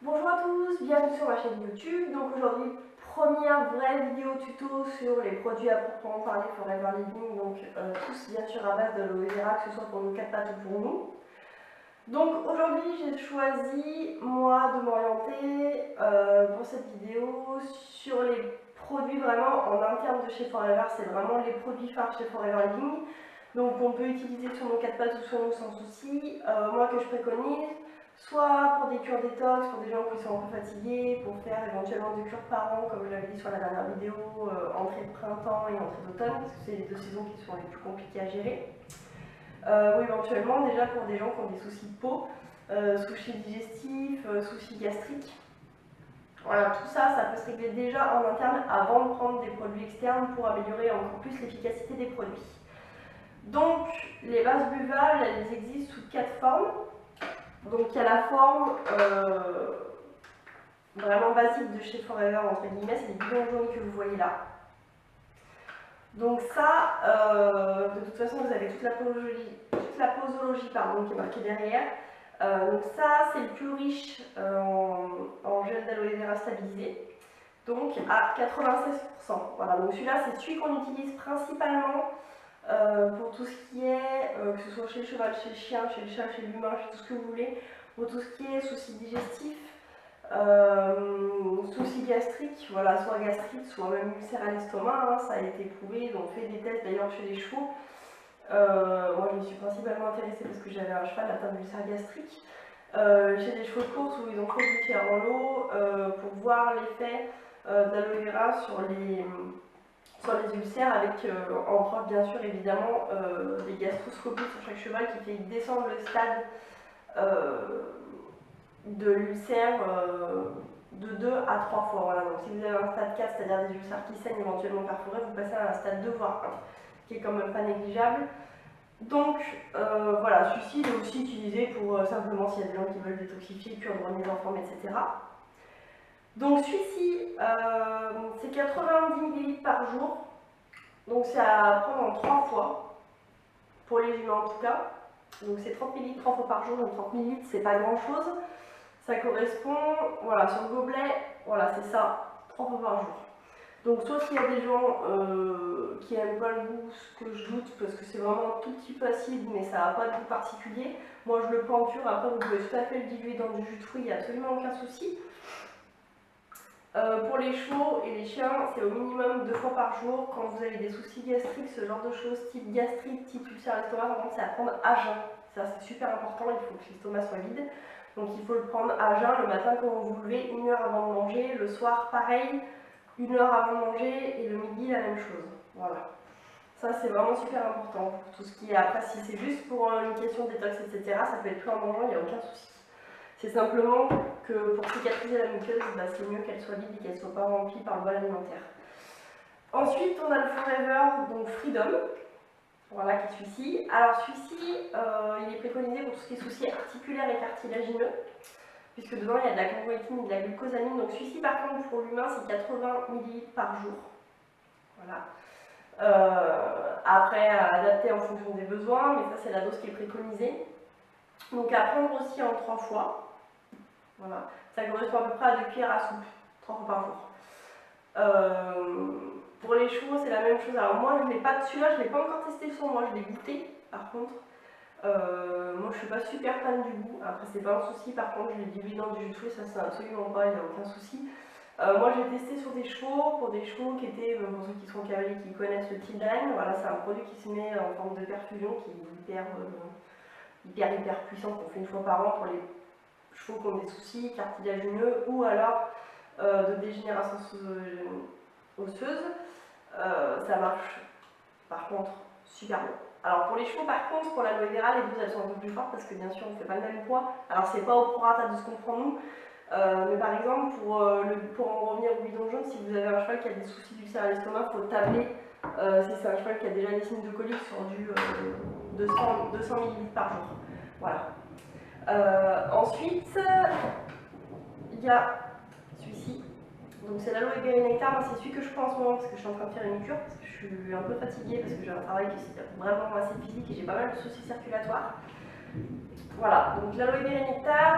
Bonjour à tous, bienvenue sur ma chaîne YouTube. Donc aujourd'hui, première vraie vidéo tuto sur les produits à proprement parler Forever Living. Donc tous bien sûr à base d'aloe vera, que ce soit pour nos quatre pattes ou pour nous. Donc aujourd'hui, j'ai choisi moi de m'orienter pour cette vidéo sur les produits vraiment en interne de chez Forever. C'est vraiment les produits phares chez Forever Living. Donc on peut utiliser sur nos quatre pattes ou sur nous sans souci. Moi que je préconise, soit pour des cures détox, pour des gens qui sont un peu fatigués, pour faire éventuellement 2 cures par an, comme je l'avais dit sur la dernière vidéo, entrée de printemps et entrée d'automne, parce que c'est les deux saisons qui sont les plus compliquées à gérer. Ou éventuellement déjà pour des gens qui ont des soucis de peau, soucis digestifs, soucis gastriques. Voilà, tout ça, ça peut se régler déjà en interne avant de prendre des produits externes pour améliorer encore plus l'efficacité des produits. Donc, les bases buvables, elles existent sous 4 formes. Donc, il y a la forme vraiment basique de chez Forever, entre guillemets, c'est les bidons jaunes que vous voyez là. Donc ça, de toute façon, vous avez toute la posologie qui est marquée derrière. Donc ça, c'est le plus riche en gel d'aloe vera stabilisé, donc à 96%. Voilà, donc celui-là, c'est celui qu'on utilise principalement pour tout ce qui est, que ce soit chez le cheval, chez le chien, chez le chat, chez l'humain, chez tout ce que vous voulez, pour tout ce qui est soucis digestifs, soucis gastriques, voilà, soit gastrite, soit même ulcère à l'estomac, hein, ça a été prouvé, ils ont fait des tests d'ailleurs chez les chevaux. Moi je me suis principalement intéressée parce que j'avais un cheval atteint d'ulcère gastrique. Chez les chevaux de course où ils ont fait du fer en eau pour voir l'effet d'aloe vera sur les ulcères avec en preuve bien sûr évidemment des gastroscopies sur chaque cheval qui fait descendre le stade de l'ulcère de 2 à 3 fois. Voilà. Donc si vous avez un stade 4, c'est-à-dire des ulcères qui saignent éventuellement perforés, vous passez à un stade 2 voire 1, qui est quand même pas négligeable. Donc voilà, celui-ci il est aussi utilisé pour simplement s'il y a des gens qui veulent détoxifier, cure de remise en forme, etc. Donc celui-ci, c'est 90 ml par jour. Donc c'est à prendre en 3 fois, pour les humains en tout cas. Donc c'est 30 ml 3 fois par jour, donc 30 ml c'est pas grand chose. Ça correspond, voilà, sur le gobelet, voilà c'est ça, 3 fois par jour. Donc sauf s'il y a des gens qui n'aiment pas le goût, ce que je doute, parce que c'est vraiment un tout petit peu acide, mais ça n'a pas de goût particulier. Moi je le prends en cure, après vous pouvez tout à fait le diluer dans du jus de fruits, il n'y a absolument aucun souci. Pour les chevaux et les chiens, c'est au minimum 2 fois par jour. Quand vous avez des soucis gastriques, ce genre de choses, type gastrite, type ulcère à l'estomac, par contre, c'est à prendre à jeun. Ça, c'est super important, il faut que l'estomac soit vide. Donc, il faut le prendre à jeun le matin quand vous vous levez, 1 heure avant de manger. Le soir, pareil, 1 heure avant de manger. Et le midi, la même chose. Voilà. Ça, c'est vraiment super important pour tout ce qui est. Après, si c'est juste pour une question de détox, etc., ça peut être pris en mangeant, il n'y a aucun souci. C'est simplement que pour cicatriser la muqueuse, c'est mieux qu'elle soit vide et qu'elle ne soit pas remplie par le bol alimentaire. Ensuite, on a le Forever, donc Freedom, voilà, qui est celui-ci. Alors celui-ci, il est préconisé pour tout ce qui est soucis articulaires et cartilagineux, puisque dedans il y a de la chondroïtine et de la glucosamine. Donc celui-ci, par contre, pour l'humain, c'est 80 ml par jour. Voilà. Après, à adapter en fonction des besoins, mais ça, c'est la dose qui est préconisée. Donc à prendre aussi en 3 fois. Voilà. Ça correspond à peu près à 2 cuillères à soupe, 3 fois par jour. Pour les chevaux, c'est la même chose. Alors moi, je l'ai pas, celui-là, je ne l'ai pas encore testé sur moi, je l'ai goûté par contre. Moi, je suis pas super fan du goût. Après, c'est pas un souci. Par contre, je l'ai dilué dans du jus de fruits, ça c'est absolument pas, il n'y a aucun souci. Moi, j'ai testé sur des chevaux, pour des chevaux qui étaient, pour ceux qui sont cavaliers, qui connaissent le Tildine. Voilà, c'est un produit qui se met en forme de perfusion, qui est hyper puissant, qu'on fait 1 fois par an pour les chevaux qui ont des soucis cartilagineux ou alors de dégénération osseuse. Ça marche par contre super bien. Alors pour les chevaux par contre, pour l'aloe vera, les doses elles sont un peu plus fortes parce que bien sûr on ne fait pas le même poids. Alors c'est pas au prorata de ce qu'on prend nous, mais par exemple pour en revenir au bidon jaune, si vous avez un cheval qui a des soucis d'ulcère à l'estomac, il faut tabler. Si c'est un cheval qui a déjà des signes de colique sur du 200 ml par jour. Voilà. Ensuite, il y a celui-ci. Donc c'est l'aloe berry nectar. Moi, c'est celui que je prends en ce moment parce que je suis en train de faire une cure, parce que je suis un peu fatiguée, parce que j'ai un travail qui est vraiment assez physique et j'ai pas mal de soucis circulatoires. Voilà, donc l'aloe vera nectar,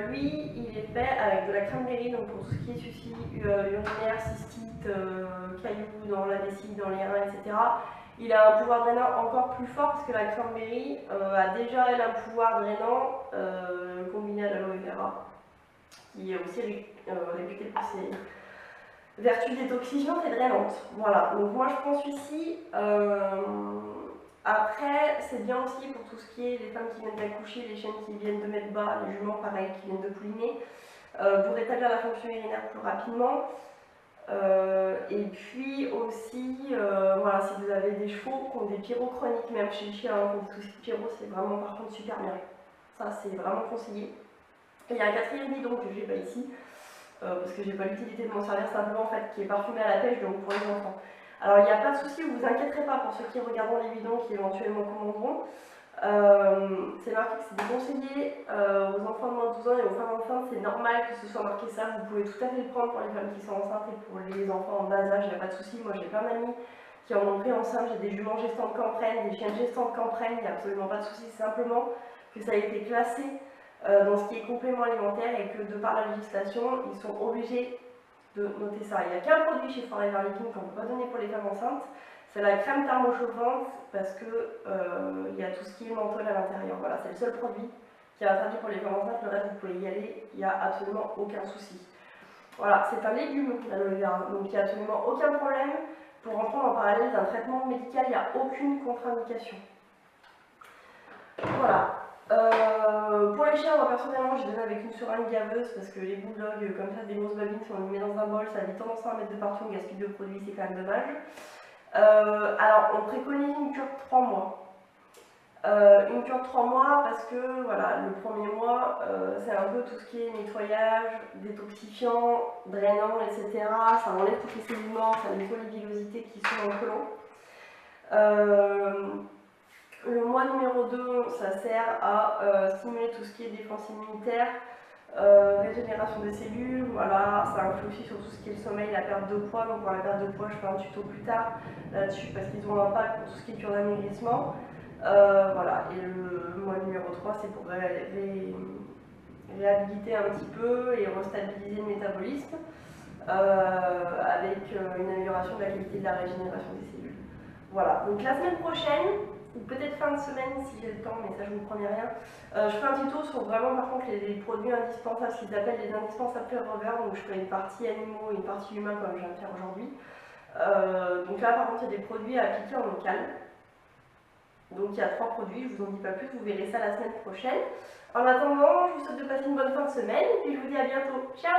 lui, il est fait avec de la cranberry, donc pour tout ce qui est soucis urinaires, cystites, cailloux dans la vessie, dans les reins, etc. Il a un pouvoir drainant encore plus fort parce que la cranberry a déjà elle, un pouvoir drainant combiné à l'aloe vera, qui est aussi réputé pour ses vertus détoxifiantes et drainantes. Voilà, donc moi je prends celui-ci. Après, c'est bien aussi pour tout ce qui est les femmes qui viennent d'accoucher, les chiennes qui viennent de mettre bas, les juments pareil qui viennent de pouliner, pour rétablir la fonction urinaire plus rapidement. Et puis aussi, voilà, si vous avez des chevaux qui ont des pyrochroniques, même chez le chien, qui ont des soucis de pyro, c'est vraiment par contre super bien. Ça, c'est vraiment conseillé. Et il y a un quatrième bidon que je n'ai pas ici, parce que j'ai pas l'utilité de m'en servir simplement, en fait, qui est parfumé à la pêche, donc pour les enfants. Alors il n'y a pas de souci, vous vous inquiéterez pas pour ceux qui regarderont les bidons, qui éventuellement commanderont. C'est marqué que c'est déconseillé aux enfants de moins de 12 ans et aux femmes enceintes, c'est normal que ce soit marqué ça. Vous pouvez tout à fait le prendre pour les femmes qui sont enceintes et pour les enfants en bas âge, il n'y a pas de souci. Moi j'ai plein d'amis qui en ont pris enceinte, j'ai des juments gestantes qui en prennent, des chiennes gestantes qui en prennent, il n'y a absolument pas de souci, c'est simplement que ça a été classé dans ce qui est complément alimentaire et que de par la législation, ils sont obligés de noter ça. Il n'y a qu'un produit chez Forever Living qu'on ne peut pas donner pour les femmes enceintes, c'est la crème thermochauffante parce que il y a tout ce qui est menthol à l'intérieur. Voilà, c'est le seul produit qui est interdit pour les femmes enceintes, le reste vous pouvez y aller, il n'y a absolument aucun souci. Voilà, c'est un légume l'aloe vera, donc il n'y a absolument aucun problème pour en prendre en parallèle d'un traitement médical, il n'y a aucune contre-indication. Voilà. Pour les chiens, moi personnellement, je donne avec une seringue gaveuse parce que les bulldogs, comme ça, des grosses babines, si on les met dans un bol, ça a tendance à en mettre de partout, on gaspille de produits, c'est quand même dommage. Alors, on préconise une cure de 3 mois. Une cure de 3 mois parce que voilà, le premier mois, c'est un peu tout ce qui est nettoyage, détoxifiant, drainant, etc. Ça enlève toutes les cellules mortes, ça nettoie les villosités qui sont dans le côlon. Le mois numéro 2, ça sert à stimuler tout ce qui est défense immunitaire, régénération des cellules, voilà, ça influe aussi sur tout ce qui est le sommeil, la perte de poids. Donc pour la perte de poids, je ferai un tuto plus tard là-dessus parce qu'ils ont un impact pour tout ce qui est cure d'amaigrissement. Voilà, et le mois numéro 3, c'est pour réhabiliter un petit peu et restabiliser le métabolisme avec une amélioration de la qualité de la régénération des cellules. Voilà, donc la semaine prochaine, ou peut-être fin de semaine si j'ai le temps, mais ça je vous promets rien, je ferai un tuto sur vraiment par contre les produits indispensables, ce qu'ils appellent les indispensables Forever. Donc je ferai une partie animaux et une partie humain comme je viens de faire aujourd'hui. Donc là par contre il y a des produits à appliquer en local. Donc il y a 3 produits, je vous en dis pas plus, vous verrez ça la semaine prochaine. En attendant, je vous souhaite de passer une bonne fin de semaine et je vous dis à bientôt. Ciao!